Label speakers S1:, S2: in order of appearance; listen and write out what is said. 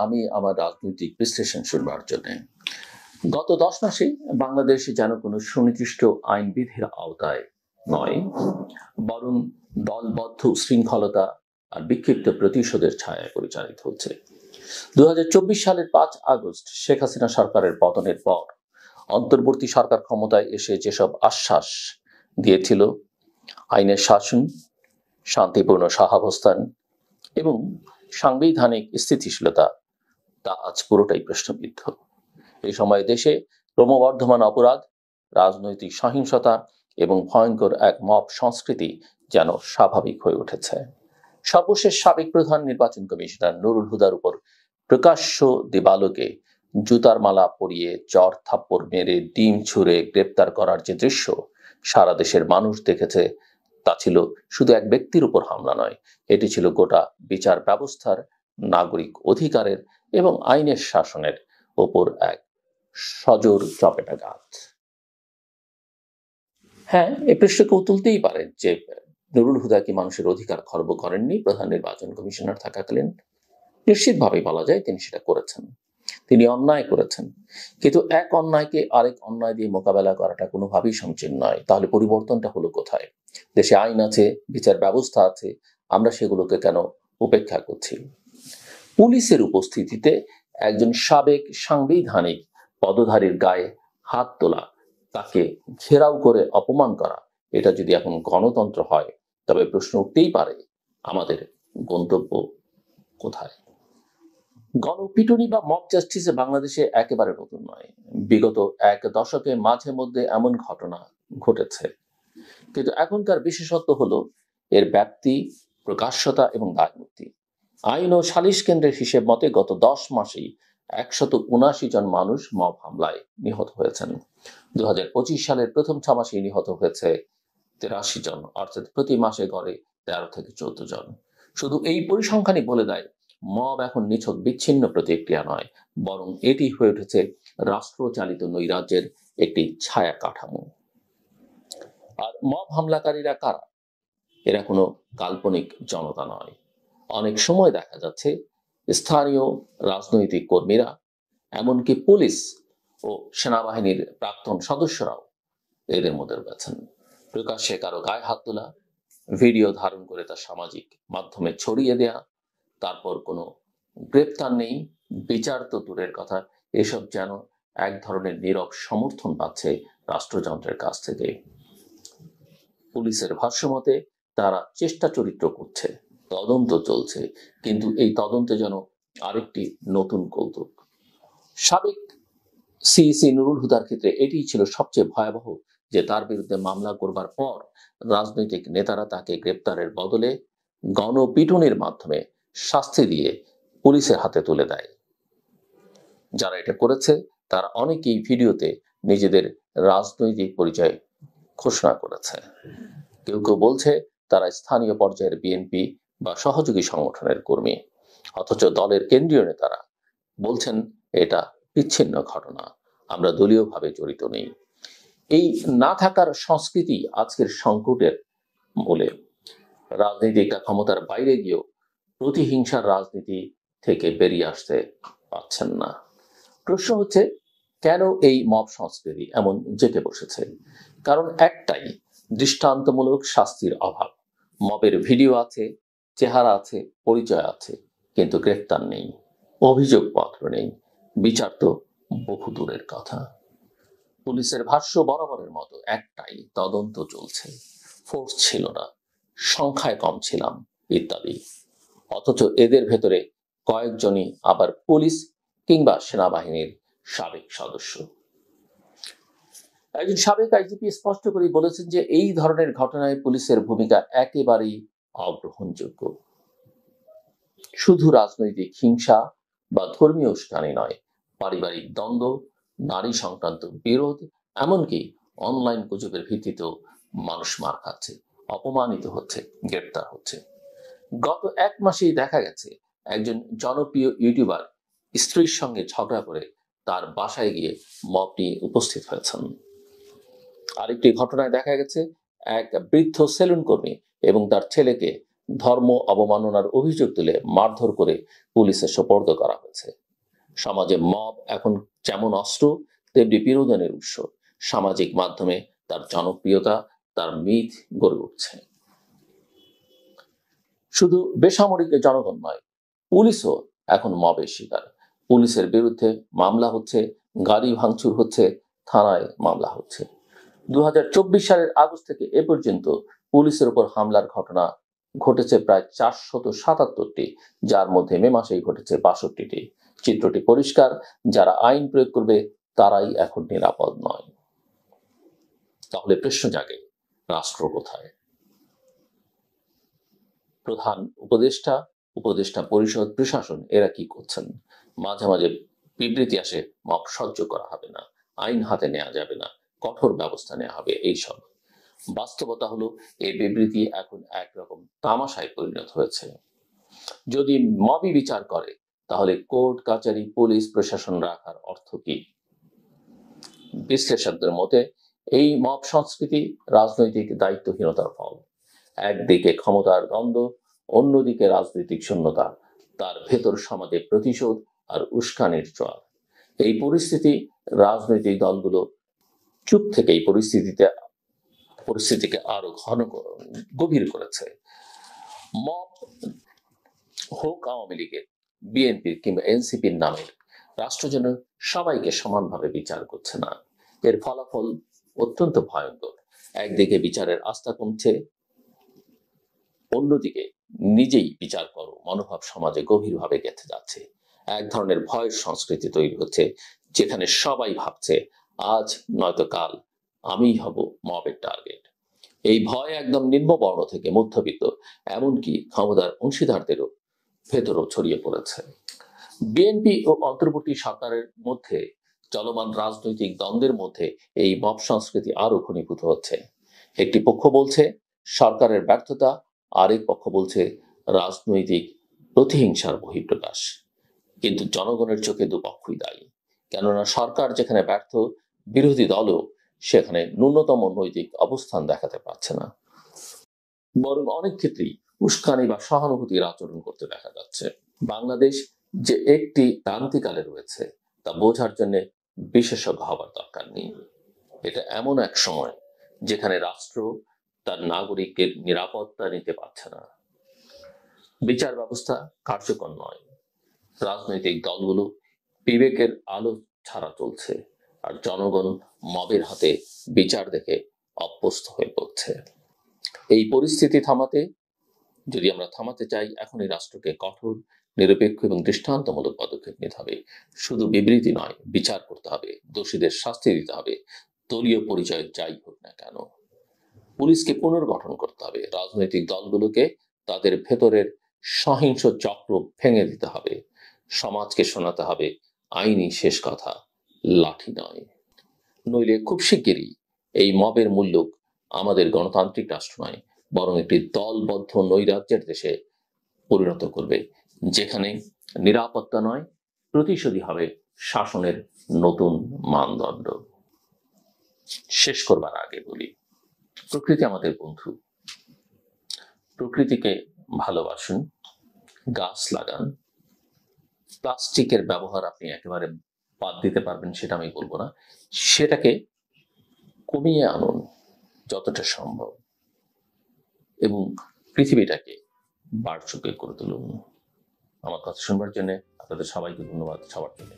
S1: আমি আমার রাজনৈতিক বিশ্লেষণ শুনবার জন্য গত 10 মাসে বাংলাদেশে যেন কোনো সুনির্দিষ্ট আইনবিধির আওতায় নয়, বরং দলবদ্ধ শৃঙ্খলতা আর বিক্ষিপ্ত প্রতিশোধের ছায়ায় পরিচালিত হচ্ছে। 2024 সালের 5 আগস্ট শেখ হাসিনা সরকারের পতনের পর অন্তর্বর্তী সরকার ক্ষমতায় এসে যেসব আশ্বাস দিয়েছিল, আইনের শাসন, শান্তিপূর্ণ সহাবস্থান এবং সাংবিধানিক স্থিতিশীলতা, তা আজ পুরোটাই প্রশ্নবিদ্ধ। এই সময় দেশে ক্রমবর্ধমান অপরাধ, রাজনৈতিক সহিংসতা এবং ভয়ঙ্কর এক মব সংস্কৃতি যেন স্বাভাবিক হয়ে উঠেছে। সর্বশেষ সাবেক প্রধান নির্বাচন কমিশনার নুরুল হুদার উপর প্রকাশ্য দিবালোকে জুতার মালা পরিয়ে চর থাপ্পড় মেরে ডিম ছুঁড়ে গ্রেপ্তার করার যে দৃশ্য সারা দেশের মানুষ দেখেছে, তা ছিল শুধু এক ব্যক্তির উপর হামলা নয়, এটি ছিল গোটা বিচার ব্যবস্থার, নাগরিক অধিকারের এবং আইনের শাসনের ওপর এক সজোর চপেটাঘাত। হ্যাঁ, এ প্রশ্ন কেউ তুলতেই পারেন যে নুরুল হুদা কি মানুষের অধিকার খর্ব করেননি প্রধান নির্বাচন কমিশনার থাকাকালীন? নিশ্চিতভাবেই বলা যায় তিনি সেটা করেছেন, তিনি অন্যায় করেছেন। কিন্তু এক অন্যায়কে আরেক অন্যায় দিয়ে মোকাবেলা করাটা কোনোভাবেই সমীচীন নয়। তাহলে পরিবর্তনটা হলো কোথায়? দেশে আইন আছে, বিচার ব্যবস্থা আছে, আমরা সেগুলোকে কেন উপেক্ষা করছি? পুলিশের উপস্থিতিতে একজন সাবেক সাংবিধানিক পদধারীর গায়ে হাত তোলা, তাকে ঘেরাও করে অপমান করা, এটা যদি এখন গণতন্ত্র হয়, তবে প্রশ্ন উঠতেই পারে আমাদের গন্তব্য কোথায়? গণপিটুনি বা মব জাস্টিসে বাংলাদেশে একেবারে নতুন নয়। বিগত এক দশকে মাঝে মধ্যে এমন ঘটনা ঘটেছে, কিন্তু এখনকার বিশেষত্ব হলো এর ব্যাপ্তি, প্রকাশ্যতা এবং দায়মুক্তি। আইন ও সালিশ কেন্দ্রের হিসেব মতে গত 10 মাসেই 179 জন মানুষ মব হামলায় নিহত হয়েছেন। 2025 সালের প্রথম 6 মাসেই নিহত হয়েছে 83 জন, অর্থাৎ প্রতি মাসে গড়ে 13 থেকে 14 জন। শুধু এই পরিসংখ্যানই বলে দেয় মব এখন নিছক বিচ্ছিন্ন প্রতিক্রিয়া নয়, বরং এটি হয়ে উঠেছে রাষ্ট্রচালিত নৈরাজ্যের একটি ছায়া কাঠামো। আর মব হামলাকারীরা কারা? এরা কোনো কাল্পনিক জনতা নয়। অনেক সময় দেখা যাচ্ছে স্থানীয় রাজনৈতিক কর্মীরা, এমনকি পুলিশ ও সেনাবাহিনীর প্রাক্তন সদস্যরাও এদের মধ্যে রয়েছেন। প্রকাশ্যে কারো গায়ে হাত তোলা, ভিডিও ধারণ করে তা সামাজিক মাধ্যমে ছড়িয়ে দেয়া, তারপর কোনো গ্রেপ্তার নেই, বিচার তো দূরের কথা, এসব যেন এক ধরনের নীরব সমর্থন পাচ্ছে রাষ্ট্রযন্ত্রের কাছ থেকে। পুলিশের ভাষ্যমতে তারা চেষ্টা চরিত্র করছে, তদন্ত চলছে, কিন্তু এই তদন্তে যেন আরেকটি নতুন কৌতুক। সাবেক সিইসি নুরুল হুদার ক্ষেত্রে এটি ছিল সবচেয়ে ভয়াবহ যে তার বিরুদ্ধে মামলা করবার পর রাজনৈতিক নেতারা তাকে গ্রেপ্তারের বদলে গণপিটুনির মাধ্যমে শাস্তি দিয়ে পুলিশের হাতে তুলে দেয়। যারা এটা করেছে তারা অনেকেই ভিডিওতে নিজেদের রাজনৈতিক পরিচয় ঘোষণা করেছে। কেউ কেউ বলছে তারা স্থানীয় পর্যায়ের বিএনপি বা সহযোগী সংগঠনের কর্মী, অথচ দলের কেন্দ্রীয় নেতারা বলছেন এটা বিচ্ছিন্ন ঘটনা, আমরা দলীয়ভাবে জড়িত নেই। এই না থাকার সংস্কৃতি আজকের সংকটের মূলে। রাজনীতিকরা ক্ষমতার বাইরে গিয়েও প্রতিহিংসার রাজনীতি থেকে বেরিয়ে আসতে পারছেন না। প্রশ্ন হচ্ছে, কেন এই মব সংস্কৃতি এমন জেঁকে বসেছে? কারণ একটাই, দৃষ্টান্তমূলক শাস্তির অভাব। মবের ভিডিও আছে, চেহারা আছে, পরিচয় আছে, কিন্তু গ্রেফতার নেই, অভিযোগপত্র নেই, বিচার তো বহু দূরের কথা। পুলিশের ভাষ্য বরাবরের মতো একটাই, তদন্ত চলছে, ফোর্স ছিল না, সংখ্যায় কম ছিলাম ইত্যাদি। অথচ এদের ভেতরে কয়েকজনই আবার পুলিশ কিংবা সেনাবাহিনীর সাবেক সদস্য। একজন সাবেক আইজিপি স্পষ্ট করে বলেছেন যে এই ধরনের ঘটনায় পুলিশের ভূমিকা একেবারেই অগ্রহণযোগ্য। শুধু রাজনৈতিক হিংসা বা ধর্মীয় উস্কানি নয়, পারিবারিক দ্বন্দ্ব, নারী সংক্রান্ত বিরোধ, এমনকি অনলাইন গুজবের ভিত্তিতেও মানুষ মার খাচ্ছে, অপমানিত হচ্ছে, গ্রেপ্তার হচ্ছে। গত 1 মাসেই দেখা গেছে একজন জনপ্রিয় ইউটিউবার স্ত্রীর সঙ্গে ঝগড়া করে তার বাসায় গিয়ে মব নিয়ে উপস্থিত হয়েছেন। আরেকটি ঘটনায় দেখা গেছে এক বৃদ্ধ সেলুন কর্মী এবং তার ছেলেকে ধর্ম অবমাননার অভিযোগ তুলে মারধর করে পুলিশে সোপর্দ করা হয়েছে। সমাজে মব এখন যেমন অস্ত্র, তেমনি বিনোদনের উৎস। সামাজিক মাধ্যমে তার জনপ্রিয়তা, তার মিথ গড়ে উঠছে। শুধু বেসামরিক জনগণ নয়, পুলিশও এখন মবের শিকার। পুলিশের বিরুদ্ধে মামলা হচ্ছে, গাড়ি ভাঙচুর হচ্ছে, থানায় মামলা হচ্ছে। 2024 সালের আগস্ট থেকে এ পর্যন্ত পুলিশের উপর হামলার ঘটনা ঘটেছে প্রায় 477টি, যার মধ্যে মে মাসেই ঘটেছে 62টি। চিত্রটি পরিষ্কার, যারা আইন প্রয়োগ করবে তারাই এখন নিরাপদ নয়। তাহলে প্রশ্ন জাগে, রাষ্ট্র কোথায়? প্রধান উপদেষ্টা, উপদেষ্টা পরিষদ, প্রশাসন এরা কি করছেন? মাঝে মাঝে বিবৃতি আসে, মব সহ্য করা হবে না, আইন হাতে নেওয়া যাবে না, কঠোর ব্যবস্থা নেওয়া হবে, এইসব। বাস্তবতা হলো এই বিবৃতি এখন একরকম তামাশায় পরিণত হয়েছে। যদি মবই বিচার করে, তাহলে কোর্ট কাচারি, পুলিশ প্রশাসন রাখার অর্থ কি? বিশ্লেষকদের মতে এই মব সংস্কৃতি রাজনৈতিক দায়িত্বহীনতার ফল। একদিকে ক্ষমতার দ্বন্দ্ব, অন্যদিকে রাজনৈতিক শূন্যতা, তার ভেতর সমাজে প্রতিশোধ আর উস্কানির জোয়ার। এই পরিস্থিতি রাজনৈতিক দলগুলো চুপ থেকে এই পরিস্থিতিকে আরো গভীর করেছে। মব হোক আওয়ামী লীগের, বিএনপির কিংবা এনসিপির নামের, রাষ্ট্র যেন সবাইকে সমানভাবে বিচার করছে না। এর ফলাফল অত্যন্ত ভয়ঙ্কর। একদিকে বিচারের আস্থা কমছে, অন্যদিকে নিজেই বিচার করো মনোভাব সমাজে গভীরভাবে গেঁথে যাচ্ছে। এক ধরনের ভয়ের সংস্কৃতি তৈরি হচ্ছে, যেখানে সবাই ভাবছে আজ নয়তো কাল আমিই হব মবের টার্গেট। এই ভয় একদম নিম্নবর্ণ থেকে মধ্যবিত্ত, এমনকি ক্ষমতার অংশীদারদেরও ভেতরও ছড়িয়ে পড়েছে। বিএনপি ও অন্তর্বর্তী সরকারের মধ্যে চলমান রাজনৈতিক দ্বন্দ্বের মধ্যে এই মব সংস্কৃতি আরো ঘনীভূত হচ্ছে। একটি পক্ষ বলছে সরকারের ব্যর্থতা, আরেক পক্ষ বলছে রাজনৈতিক প্রতিহিংসার বহিঃপ্রকাশ। কিন্তু জনগণের চোখে দুপক্ষই দায়ী। কেননা সরকার যেখানে ব্যর্থ, বিরোধী দলও সেখানে ন্যূনতম নৈতিক অবস্থান দেখাতে পারছে না, বরং অনেক ক্ষেত্রেই উস্কানি বা সহানুভূতির আচরণ করতে দেখা যাচ্ছে। বাংলাদেশ যে একটি ক্রান্তিকালে রয়েছে তা বোঝার জন্য বিশেষজ্ঞ হবার দরকার নেই। এটা এমন এক সময় যেখানে রাষ্ট্র তার নাগরিকের নিরাপত্তা নিতে পারছে না, বিচার ব্যবস্থা কার্যকর নয়, রাজনৈতিক দলগুলো বিবেকের আলো ছাড়া চলছে, আর জনগণ মবের হাতে বিচার দেখে অভ্যস্ত হয়ে পড়ছে। এই পরিস্থিতি যদি আমরা থামাতে চাই, এখনই রাষ্ট্রকে কঠোর, নিরপেক্ষ এবং দৃষ্টান্তমূলক পদক্ষেপ নিতে হবে। শুধু বিবৃতি নয়, বিচার করতে হবে, দোষীদের শাস্তি দিতে হবে, দলীয় পরিচয় যাই হোক না কেন। পুলিশকে পুনর্গঠন করতে হবে, রাজনৈতিক দলগুলোকে তাদের ভেতরের সহিংস চক্র ভেঙে দিতে হবে, সমাজকে শোনাতে হবে আইনই শেষ কথা, লাঠি নয়। নইলে খুব শিগগিরই এই মবের মুল্লুক আমাদের গণতান্ত্রিক রাষ্ট্র নয়, বরং একটি দলবদ্ধ নৈরাজ্যের দেশে পরিণত করবে, যেখানে নিরাপত্তা নয়, প্রতিশোধী হবে শাসনের নতুন মানদণ্ড। শেষ করবার আগে বলি, প্রকৃতি আমাদের বন্ধু। প্রকৃতিকে ভালোবাসুন, গাছ লাগান। প্লাস্টিকের ব্যবহার আপনি একেবারে বাদ দিতে পারবেন সেটা আমি বলবো না, সেটাকে কমিয়ে আনুন যতটা সম্ভব, এবং পৃথিবীটাকে বারচুকে করে তুলুন। আমার কথা শুনবার জন্য আপনাদের সবাইকে ধন্যবাদ, সবার জন্য।